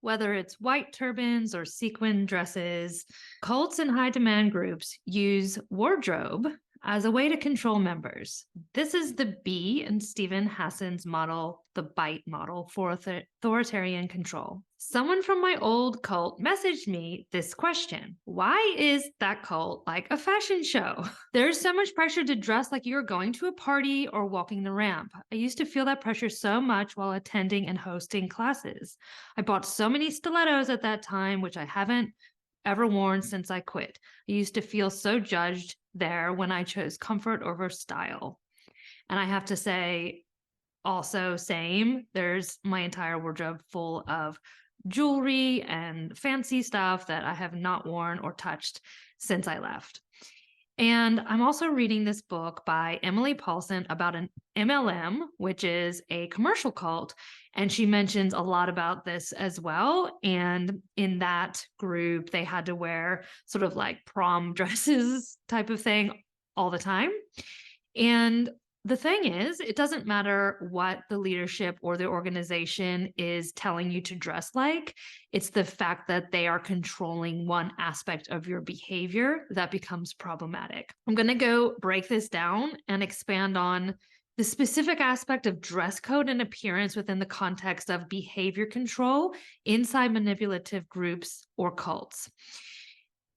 Whether it's white turbans or sequin dresses, cults and high demand groups use wardrobe as a way to control members. This is the B in Stephen Hassan's model, the BITE model for authoritarian control. Someone from my old cult messaged me this question: why is that cult like a fashion show? There's so much pressure to dress like you're going to a party or walking the ramp. I used to feel that pressure so much while attending and hosting classes. I bought so many stilettos at that time, which I haven't ever worn since I quit. I used to feel so judged there when I chose comfort over style. And I have to say, also, same, there's my entire wardrobe full of jewelry and fancy stuff that I have not worn or touched since I left. And I'm also reading this book by Emily Paulson about an MLM, which is a commercial cult. And she mentions a lot about this as well. And in that group, they had to wear sort of like prom dresses type of thing all the time. And the thing is, it doesn't matter what the leadership or the organization is telling you to dress like. It's the fact that they are controlling one aspect of your behavior that becomes problematic. I'm going to go break this down and expand on the specific aspect of dress code and appearance within the context of behavior control inside manipulative groups or cults.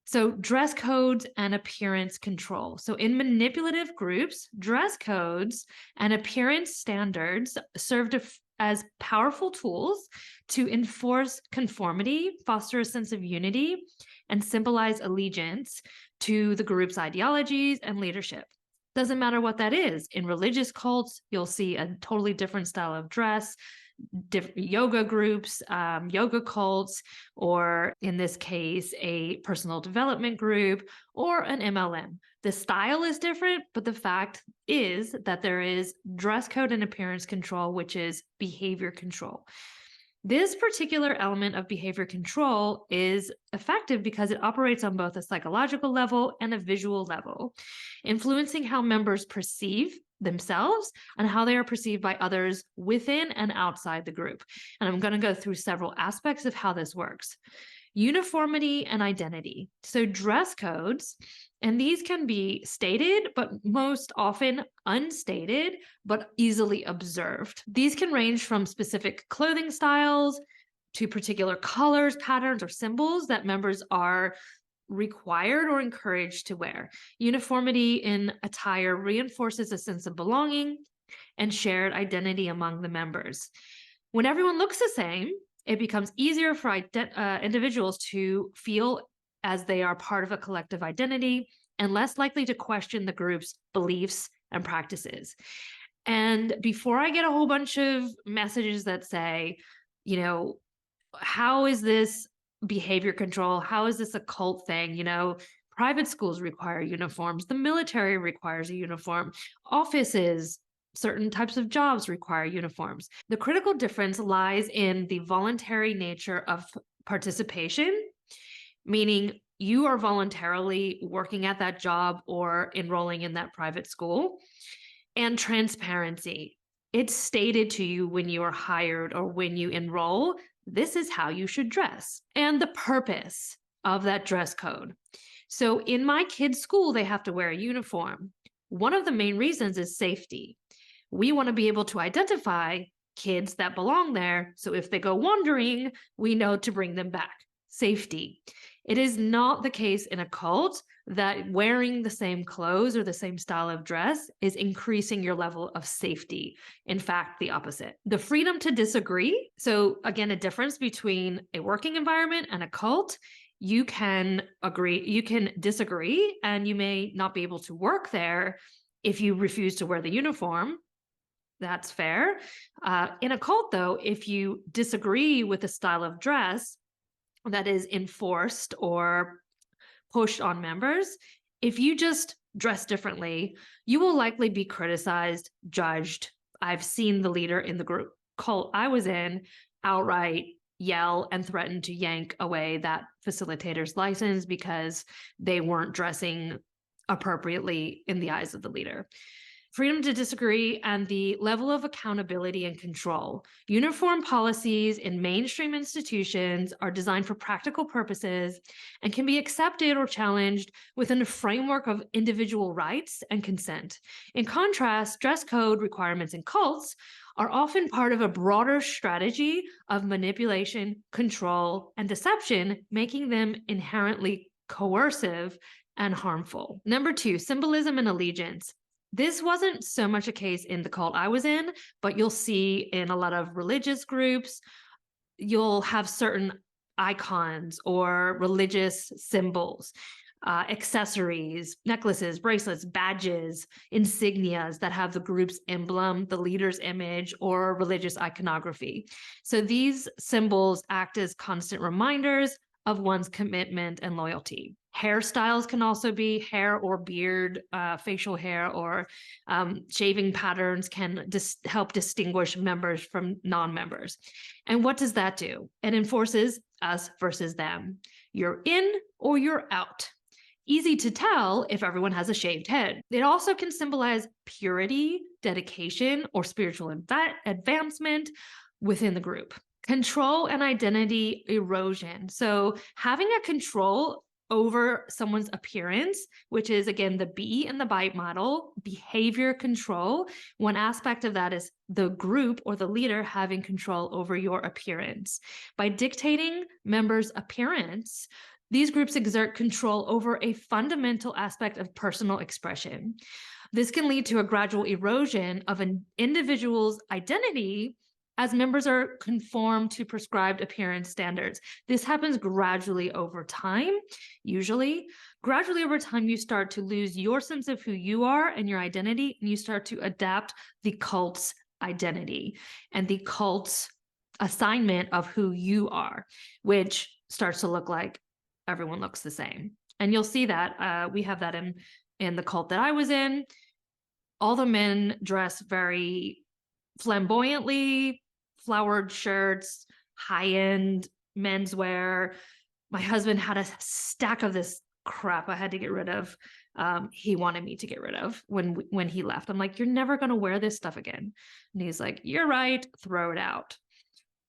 So dress codes and appearance control. So in manipulative groups, dress codes and appearance standards serve as powerful tools to enforce conformity, foster a sense of unity, and symbolize allegiance to the group's ideologies and leadership. Doesn't matter what that is. In religious cults, you'll see a totally different style of dress, different yoga groups, yoga cults, or in this case, a personal development group or an MLM. The style is different, but the fact is that there is dress code and appearance control, which is behavior control. This particular element of behavior control is effective because it operates on both a psychological level and a visual level, influencing how members perceive themselves and how they are perceived by others within and outside the group. And I'm going to go through several aspects of how this works. Uniformity and identity. So dress codes, and these can be stated, but most often unstated, but easily observed. These can range from specific clothing styles to particular colors, patterns, or symbols that members are required or encouraged to wear. Uniformity in attire reinforces a sense of belonging and shared identity among the members. When everyone looks the same, it becomes easier for individuals to feel as they are part of a collective identity and less likely to question the group's beliefs and practices. And before I get a whole bunch of messages that say, how is this behavior control? How is this a cult thing? Private schools require uniforms. The military requires a uniform. Offices, certain types of jobs require uniforms. The critical difference lies in the voluntary nature of participation, meaning you are voluntarily working at that job or enrolling in that private school, and transparency. It's stated to you when you are hired or when you enroll, this is how you should dress, and the purpose of that dress code. So in my kids' school, they have to wear a uniform. One of the main reasons is safety. We want to be able to identify kids that belong there. So if they go wandering, we know to bring them back. Safety. It is not the case in a cult that wearing the same clothes or the same style of dress is increasing your level of safety. In fact, the opposite. The freedom to disagree. So again, a difference between a working environment and a cult. You can agree, you can disagree, and you may not be able to work there if you refuse to wear the uniform. That's fair. In a cult, though, if you disagree with the style of dress that is enforced or pushed on members, if you just dress differently, you will likely be criticized, judged. I've seen the leader in the group cult I was in outright yell and threaten to yank away that facilitator's license because they weren't dressing appropriately in the eyes of the leader. freedom to disagree, and the level of accountability and control. Uniform policies in mainstream institutions are designed for practical purposes and can be accepted or challenged within a framework of individual rights and consent. In contrast, dress code requirements in cults are often part of a broader strategy of manipulation, control, and deception, making them inherently coercive and harmful. Number 2, symbolism and allegiance. This wasn't so much a case in the cult I was in, but you'll see in a lot of religious groups, you'll have certain icons or religious symbols, accessories, necklaces, bracelets, badges, insignias that have the group's emblem, the leader's image, or religious iconography. So these symbols act as constant reminders of one's commitment and loyalty. Hairstyles can also be hair or beard, facial hair, or shaving patterns can help distinguish members from non-members. And what does that do? It enforces us versus them. You're in or you're out. Easy to tell if everyone has a shaved head. It also can symbolize purity, dedication, or spiritual advancement within the group. Control and identity erosion. So having a control over someone's appearance, which is again the be and the bite model, behavior control. One aspect of that is the group or the leader having control over your appearance. By dictating members' appearance, these groups exert control over a fundamental aspect of personal expression. This can lead to a gradual erosion of an individual's identity as members are conformed to prescribed appearance standards. This happens gradually over time, usually. Gradually over time, you start to lose your sense of who you are and your identity, and you start to adapt the cult's identity and the cult's assignment of who you are, which starts to look like everyone looks the same. And you'll see that. We have that in the cult that I was in. All the men dress very flamboyantly, flowered shirts, high-end menswear. My husband had a stack of this crap I had to get rid of. He wanted me to get rid of when he left. I'm like, you're never going to wear this stuff again. And he's like, you're right, throw it out.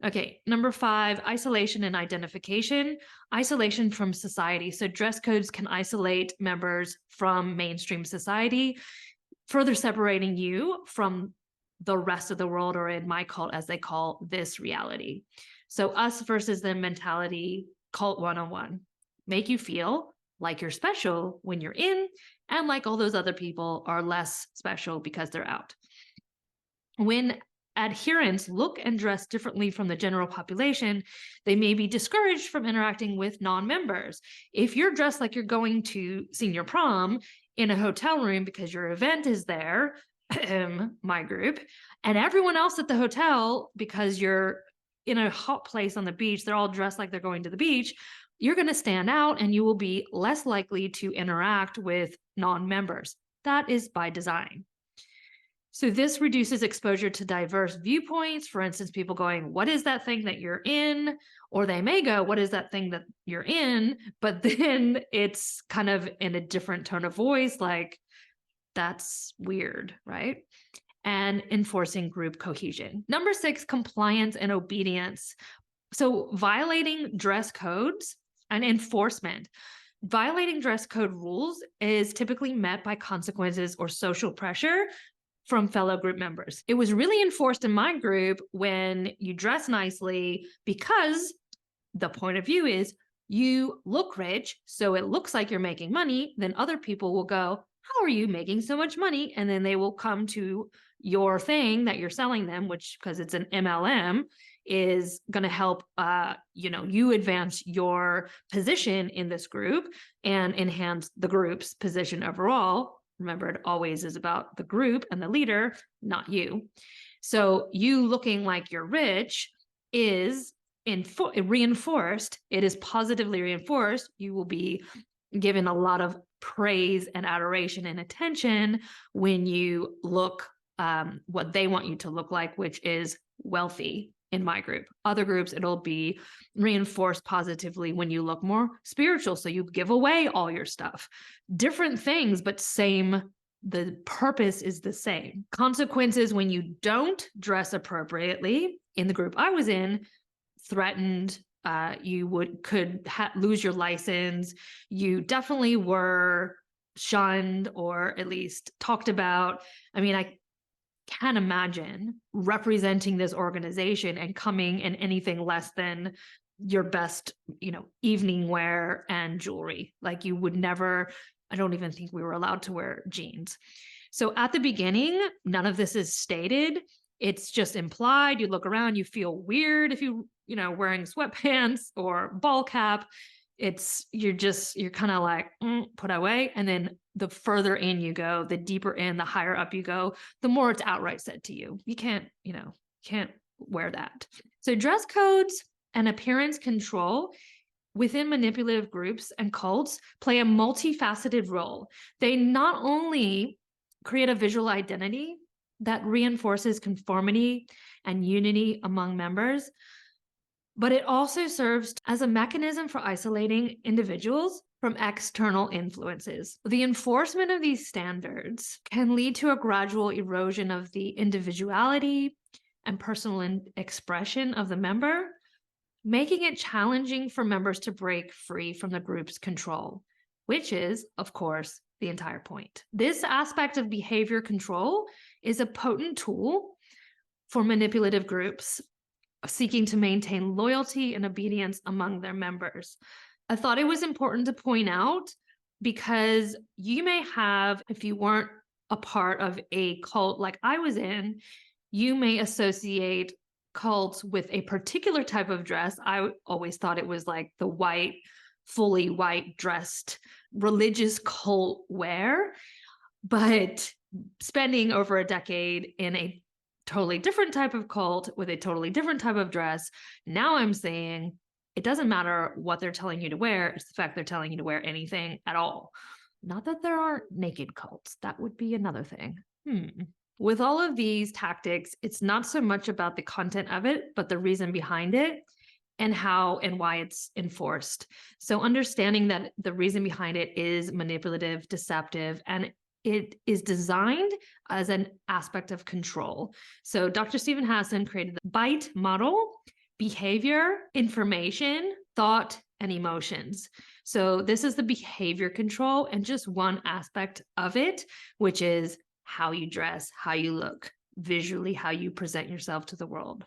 Okay, number 5, isolation and identification. Isolation from society. So dress codes can isolate members from mainstream society, further separating you from the rest of the world, or in my cult, as they call this reality. So us versus them mentality, cult 101. Make you feel like you're special when you're in, and like all those other people are less special because they're out. When adherents look and dress differently from the general population, they may be discouraged from interacting with non-members. If you're dressed like you're going to senior prom in a hotel room because your event is there, my group, and everyone else at the hotel, because you're in a hot place on the beach, they're all dressed like they're going to the beach, you're going to stand out and you will be less likely to interact with non-members. That is by design. So this reduces exposure to diverse viewpoints. For instance, people going, what is that thing that you're in? Or they may go, what is that thing that you're in? But then it's kind of in a different tone of voice, like, that's weird, right? And enforcing group cohesion. Number 6, compliance and obedience. So violating dress codes and enforcement. Violating dress code rules is typically met by consequences or social pressure from fellow group members. It was really enforced in my group when you dress nicely, because the point of view is you look rich, so it looks like you're making money. Then other people will go, how are you making so much money? And then they will come to your thing that you're selling them, which, because it's an MLM, is going to help you advance your position in this group and enhance the group's position overall. Remember, it always is about the group and the leader, not you. So you looking like you're rich is reinforced. It is positively reinforced. You will be given a lot of praise and adoration and attention when you look what they want you to look like, which is wealthy. In my group, other groups, it'll be reinforced positively when you look more spiritual. So you give away all your stuff, different things, but same the purpose is the same. Consequences when you don't dress appropriately in the group I was in threatened. You could lose your license. You definitely were shunned or at least talked about. I mean, I can't imagine representing this organization and coming in anything less than your best, evening wear and jewelry. Like you would never, I don't even think we were allowed to wear jeans. So at the beginning, none of this is stated. It's just implied. You look around, you feel weird if wearing sweatpants or ball cap. You're kind of like, put away. And then the further in you go, the deeper in, the higher up you go, the more it's outright said to you. You can't wear that. So dress codes and appearance control within manipulative groups and cults play a multifaceted role. They not only create a visual identity that reinforces conformity and unity among members, but it also serves as a mechanism for isolating individuals from external influences. The enforcement of these standards can lead to a gradual erosion of the individuality and personal expression of the member, making it challenging for members to break free from the group's control, which is, of course, the entire point. This aspect of behavior control is a potent tool for manipulative groups seeking to maintain loyalty and obedience among their members. I thought it was important to point out because you may have, if you weren't a part of a cult like I was in, you may associate cults with a particular type of dress. I always thought it was like the white, fully white dressed religious cult wear, but spending over a decade in a totally different type of cult with a totally different type of dress, now I'm saying it doesn't matter what they're telling you to wear. It's the fact they're telling you to wear anything at all. Not that there aren't naked cults. That would be another thing. With all of these tactics, it's not so much about the content of it, but the reason behind it and how and why it's enforced. So understanding that the reason behind it is manipulative, deceptive, and it is designed as an aspect of control. So Dr. Stephen Hassan created the BITE model: behavior, information, thought, and emotions. So this is the behavior control and just one aspect of it, which is how you dress, how you look, visually, how you present yourself to the world.